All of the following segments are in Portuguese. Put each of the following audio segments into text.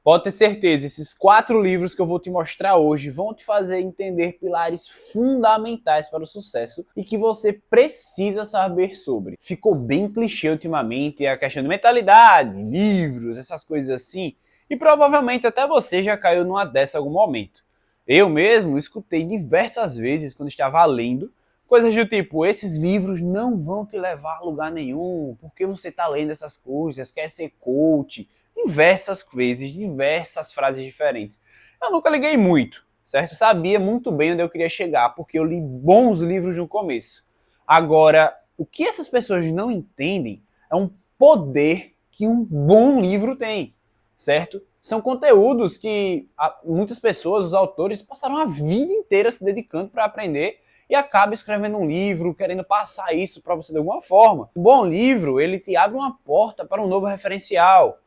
Pode ter certeza, esses 4 livros que eu vou te mostrar hoje vão te fazer entender pilares fundamentais para o sucesso e que você precisa saber sobre. Ficou bem clichê ultimamente a questão de mentalidade, livros, essas coisas assim, e provavelmente até você já caiu numa dessa em algum momento. Eu mesmo escutei diversas vezes quando estava lendo coisas do tipo, esses livros não vão te levar a lugar nenhum, porque você está lendo essas coisas, quer ser coach, diversas vezes, diversas frases diferentes. Eu nunca liguei muito, certo? Sabia muito bem onde eu queria chegar, porque eu li bons livros no começo. Agora, o que essas pessoas não entendem é um poder que um bom livro tem, certo? São conteúdos que muitas pessoas, os autores, passaram a vida inteira se dedicando para aprender e acaba escrevendo um livro, querendo passar isso para você de alguma forma. Um bom livro, ele te abre uma porta para um novo referencial,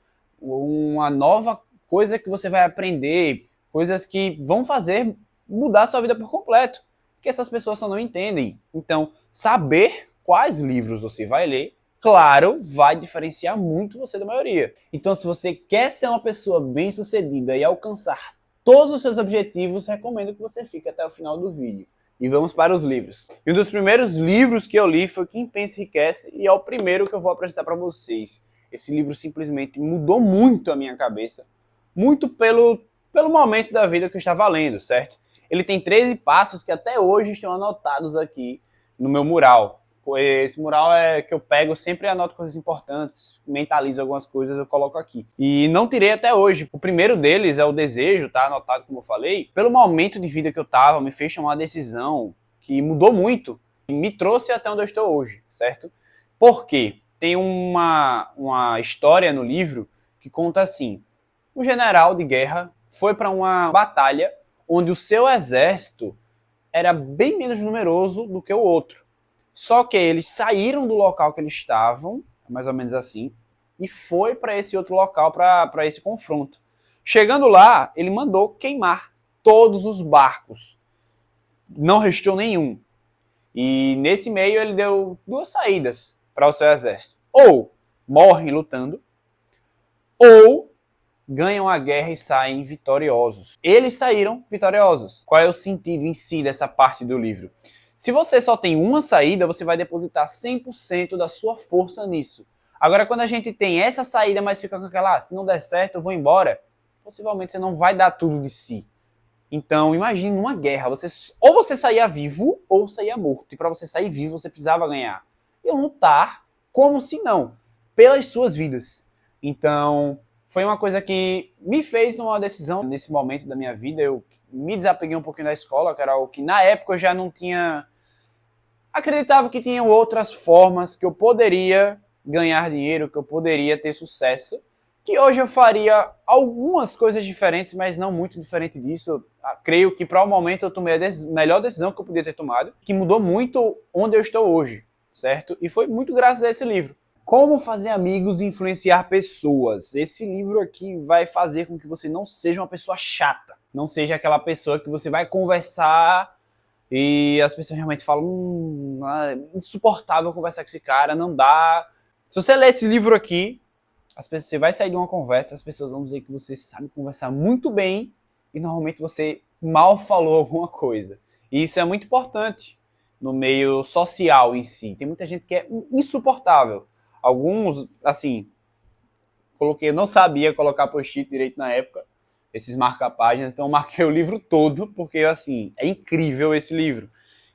uma nova coisa que você vai aprender, coisas que vão fazer mudar a sua vida por completo, que essas pessoas só não entendem. Então, saber quais livros você vai ler, claro, vai diferenciar muito você da maioria. Então, se você quer ser uma pessoa bem-sucedida e alcançar todos os seus objetivos, recomendo que você fique até o final do vídeo. E vamos para os livros. E um dos primeiros livros que eu li foi Quem Pensa Enriquece, e é o primeiro que eu vou apresentar para vocês. Esse livro simplesmente mudou muito a minha cabeça, muito pelo momento da vida que eu estava lendo, certo? Ele tem 13 passos que até hoje estão anotados aqui no meu mural. Esse mural é que eu pego, sempre anoto coisas importantes, mentalizo algumas coisas, eu coloco aqui. E não tirei até hoje. O primeiro deles é o desejo, tá anotado como eu falei. Pelo momento de vida que eu tava, me fez tomar uma decisão que mudou muito e me trouxe até onde eu estou hoje, certo? Por quê? Tem uma história no livro que conta assim: um general de guerra foi para uma batalha onde o seu exército era bem menos numeroso do que o outro. Só que eles saíram do local que eles estavam, mais ou menos assim, e foi para esse outro local, para esse confronto. Chegando lá, ele mandou queimar todos os barcos. Não restou nenhum. E nesse meio ele deu 2 saídas para o seu exército. Ou morrem lutando, ou ganham a guerra e saem vitoriosos. Eles saíram vitoriosos. Qual é o sentido em si dessa parte do livro? Se você só tem uma saída, você vai depositar 100% da sua força nisso. Agora, quando a gente tem essa saída, mas fica com aquela, se não der certo, eu vou embora, possivelmente você não vai dar tudo de si. Então, imagine uma guerra, ou você saía vivo, ou saía morto. E para você sair vivo, você precisava ganhar. E lutar como se não, pelas suas vidas. Então, foi uma coisa que me fez tomar uma decisão nesse momento da minha vida. Eu me desapeguei um pouquinho da escola, que era algo que na época eu já não tinha... Acreditava que tinham outras formas que eu poderia ganhar dinheiro, que eu poderia ter sucesso, que hoje eu faria algumas coisas diferentes, mas não muito diferente disso. Eu creio que para o momento eu tomei a melhor decisão que eu podia ter tomado, que mudou muito onde eu estou hoje, certo? E foi muito graças a esse livro. Como fazer amigos e influenciar pessoas. Esse livro aqui vai fazer com que você não seja uma pessoa chata. Não seja aquela pessoa que você vai conversar e as pessoas realmente falam, é insuportável conversar com esse cara, não dá. Se você ler esse livro aqui, você vai sair de uma conversa, as pessoas vão dizer que você sabe conversar muito bem e normalmente você mal falou alguma coisa. E isso é muito importante no meio social em si. Tem muita gente que é insuportável. Alguns, assim, eu não sabia colocar post-it direito na época, esses marca-páginas, então eu marquei o livro todo, porque, assim, é incrível esse livro.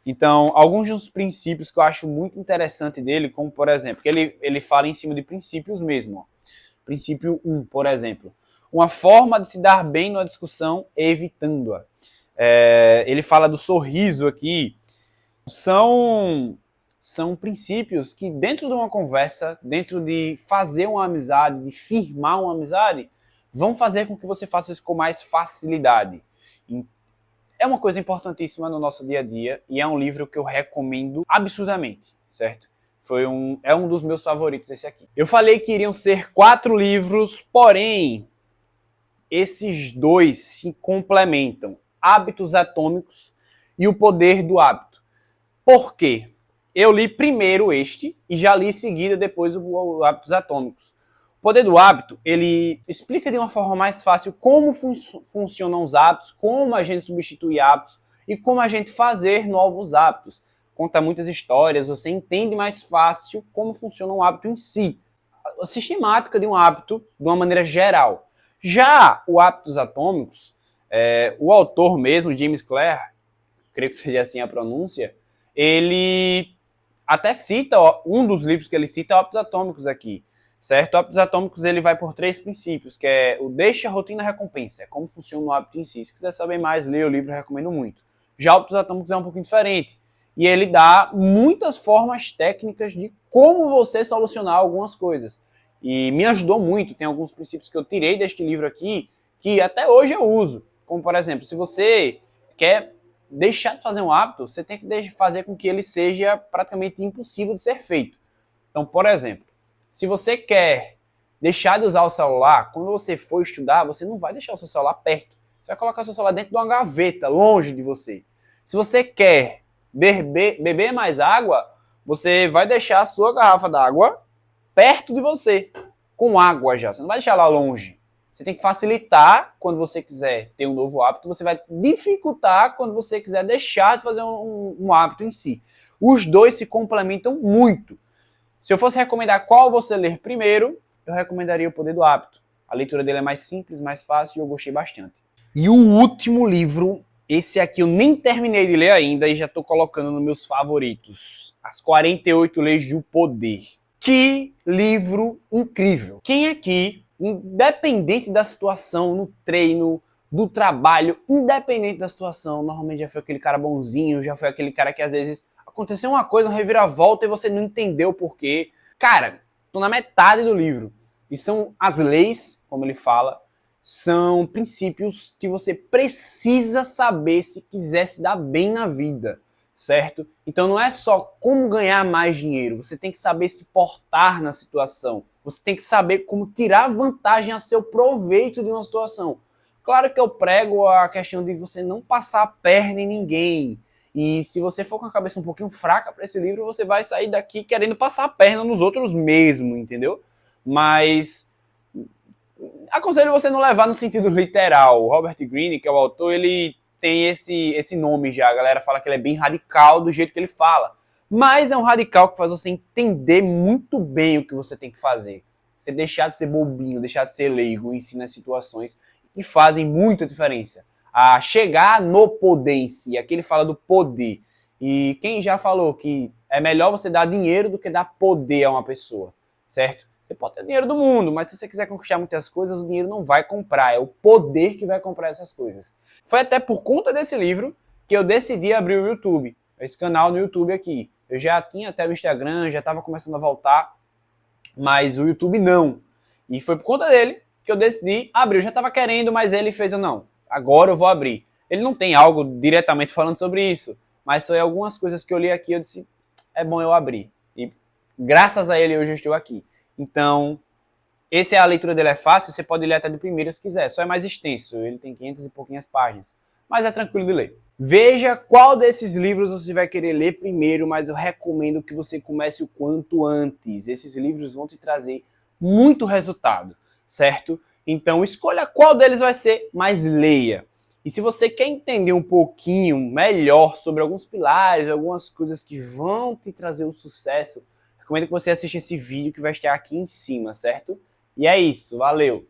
Então, alguns dos princípios que eu acho muito interessante dele, como, por exemplo, que ele fala em cima de princípios mesmo. Ó. Princípio 1, por exemplo. Uma forma de se dar bem numa discussão é evitando-a. Ele fala do sorriso aqui. São princípios que dentro de uma conversa, dentro de fazer uma amizade, de firmar uma amizade, vão fazer com que você faça isso com mais facilidade. É uma coisa importantíssima no nosso dia a dia e é um livro que eu recomendo absurdamente, certo? É um dos meus favoritos esse aqui. Eu falei que iriam ser 4 livros, porém, esses 2 se complementam. Hábitos Atômicos e O Poder do Hábito. Por quê? Eu li primeiro este e já li em seguida depois o Hábitos Atômicos. O Poder do Hábito, ele explica de uma forma mais fácil como funcionam os hábitos, como a gente substitui hábitos e como a gente fazer novos hábitos. Conta muitas histórias, você entende mais fácil como funciona um hábito em si. A sistemática de um hábito de uma maneira geral. Já o Hábitos Atômicos, o autor mesmo, James Clear, creio que seja assim a pronúncia, ele até cita, um dos livros que ele cita é o Hábitos Atômicos aqui, certo? O Hábitos Atômicos ele vai por 3 princípios, que é o deixa, rotina, recompensa, é como funciona o hábito em si. Se quiser saber mais, leia o livro, eu recomendo muito. Já o Hábitos Atômicos é um pouquinho diferente, e ele dá muitas formas técnicas de como você solucionar algumas coisas. E me ajudou muito, tem alguns princípios que eu tirei deste livro aqui, que até hoje eu uso. Como, por exemplo, se você quer deixar de fazer um hábito, você tem que fazer com que ele seja praticamente impossível de ser feito. Então, por exemplo, se você quer deixar de usar o celular, quando você for estudar, você não vai deixar o seu celular perto. Você vai colocar o seu celular dentro de uma gaveta, longe de você. Se você quer beber mais água, você vai deixar a sua garrafa d'água perto de você, com água já. Você não vai deixar lá longe. Você tem que facilitar quando você quiser ter um novo hábito, você vai dificultar quando você quiser deixar de fazer um hábito em si. Os dois se complementam muito. Se eu fosse recomendar qual você ler primeiro, eu recomendaria O Poder do Hábito. A leitura dele é mais simples, mais fácil e eu gostei bastante. E o último livro, esse aqui eu nem terminei de ler ainda e já estou colocando nos meus favoritos. As 48 Leis do Poder. Que livro incrível! Quem aqui, independente da situação, no treino, do trabalho, independente da situação, normalmente já foi aquele cara bonzinho, já foi aquele cara que às vezes aconteceu uma coisa, uma reviravolta e você não entendeu o porquê. Cara, tô na metade do livro. E são as leis, como ele fala, são princípios que você precisa saber se quiser se dar bem na vida, certo? Então não é só como ganhar mais dinheiro, você tem que saber se portar na situação. Você tem que saber como tirar vantagem a seu proveito de uma situação. Claro que eu prego a questão de você não passar a perna em ninguém. E se você for com a cabeça um pouquinho fraca para esse livro, você vai sair daqui querendo passar a perna nos outros mesmo, entendeu? Mas aconselho você não levar no sentido literal. O Robert Greene, que é o autor, ele tem esse nome já. A galera fala que ele é bem radical do jeito que ele fala. Mas é um radical que faz você entender muito bem o que você tem que fazer. Você deixar de ser bobinho, deixar de ser leigo, ensina situações que fazem muita diferença. A chegar no poder em si. Aqui ele fala do poder. E quem já falou que é melhor você dar dinheiro do que dar poder a uma pessoa, certo? Você pode ter dinheiro do mundo, mas se você quiser conquistar muitas coisas, o dinheiro não vai comprar. É o poder que vai comprar essas coisas. Foi até por conta desse livro que eu decidi abrir o YouTube. Esse canal no YouTube aqui. Eu já tinha até o Instagram, já estava começando a voltar, mas o YouTube não. E foi por conta dele que eu decidi abrir. Eu já estava querendo, mas ele fez eu não. Agora eu vou abrir. Ele não tem algo diretamente falando sobre isso, mas foi algumas coisas que eu li aqui, eu disse, é bom eu abrir. E graças a ele hoje eu estou aqui. Então, a leitura dele é fácil, você pode ler até do primeiro se quiser, só é mais extenso, ele tem 500 e pouquinhas páginas, mas é tranquilo de ler. Veja qual desses livros você vai querer ler primeiro, mas eu recomendo que você comece o quanto antes. Esses livros vão te trazer muito resultado, certo? Então, escolha qual deles vai ser, mas leia. E se você quer entender um pouquinho melhor sobre alguns pilares, algumas coisas que vão te trazer o sucesso, recomendo que você assista esse vídeo que vai estar aqui em cima, certo? E é isso, valeu!